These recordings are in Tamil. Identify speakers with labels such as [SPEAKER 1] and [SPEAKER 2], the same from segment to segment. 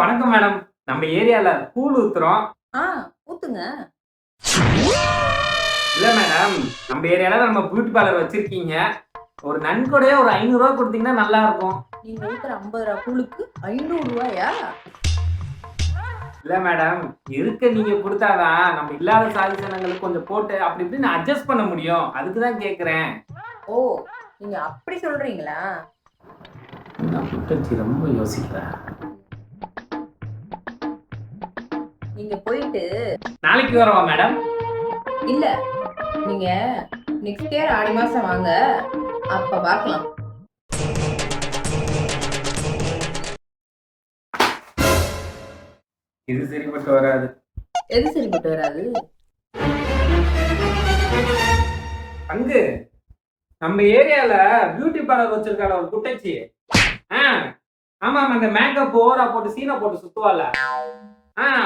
[SPEAKER 1] வணக்கம் மேடம். நம்ம ஏரியால கூழ் ஊத்துறோம்.
[SPEAKER 2] ஆ ஊத்துங்க.
[SPEAKER 1] இல்ல மேடம், நம்ம ஏரியால நம்ம பியூட்டி பார்லர் வச்சிருக்கீங்க. ஒரு நன்கொடையா ஒரு ரூ. 500 குடுத்தீங்கன்னா நல்லா இருக்கும்.
[SPEAKER 2] நீங்க ஊத்துற 50 ரூபா கூழுக்கு 500 ரூபாயா?
[SPEAKER 1] இல்ல மேடம், இருக்க நீங்க குடுத்தாதான் நம்ம இல்லாத சாதி ஜனங்களுக்கு கொஞ்சம் போட்டு அப்படி இப்படின்னு அட்ஜஸ்ட் பண்ண முடியும். அதுக்கு தான் கேட்கிறேன்.
[SPEAKER 2] ஓ, நீங்க அப்படி சொல்றீங்களா?
[SPEAKER 1] நான் புட்டச்சி ரொம்ப யோசிக்கிறேன்.
[SPEAKER 2] நீங்க போயிட்டு
[SPEAKER 1] நாளைக்கு வரவா மேடம்?
[SPEAKER 2] இல்ல, நீங்க நெக்ஸ்ட் இயர் ஆடி மாசம் வாங்க, அப்ப பார்க்கலாம்.
[SPEAKER 1] இது சரிப்பட்டு வராது.
[SPEAKER 2] எது சரிப்பட்டு வராது?
[SPEAKER 1] அங்கு நம்ம ஏரியால பியூட்டி பார்லர் வச்சிருக்காள ஒரு குட்டச்சி. ஆமா அந்த மேக்கப் ஓவரா போட்டு சீனை போட்டு சுத்துவால.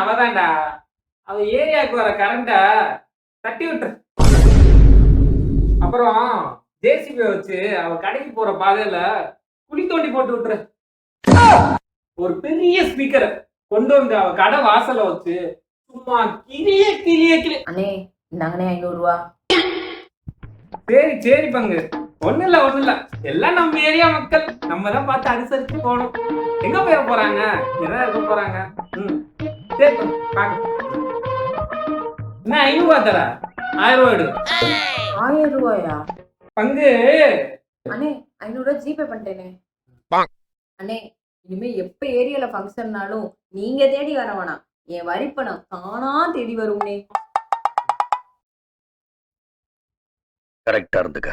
[SPEAKER 1] அவதான்டா. அவ ஏரியாவுக்கு வர கரண்ட தட்டி விட்டுரு. அப்புறம் ஜேசிபி வச்சு அவ கடைக்கு போற பாதையில குழி தோண்டி போட்டு விட்டுரு. ஒரு பெரிய ஸ்பீக்கரை கொண்டு வந்து அவ கடை வாசல்ல வச்சு சும்மா கிளிய கிளிய கிளி.
[SPEAKER 2] அண்ணே, இந்தாங்கண்ணே 500 ரூபா.
[SPEAKER 1] சரி பங்கு. ஒண்ணு இல்ல எல்லாம் நம்ம ஏரியா மக்கள். நம்ம தான் பார்த்து அனுசரிச்சு போகணும். எங்க போயிட போறாங்க? என்ன இருக்க போறாங்க? சரி பாக்க. என்ன 500 ரூபா தர? 1000 ரூபா எடு.
[SPEAKER 2] 1000 ரூபாயா?
[SPEAKER 1] பங்கு.
[SPEAKER 2] அண்ணே 500 ரூபா ஜிபே பண்ணிட்டேனே. அண்ணே, இனிமே எப்ப ஏரியால ஃபங்க்ஷன்னாலும் நீங்க தேடி வர வேணாம், என் வரி பணம் தானா தேடி வரும்னே.
[SPEAKER 3] கரெக்டா இருந்துக்க.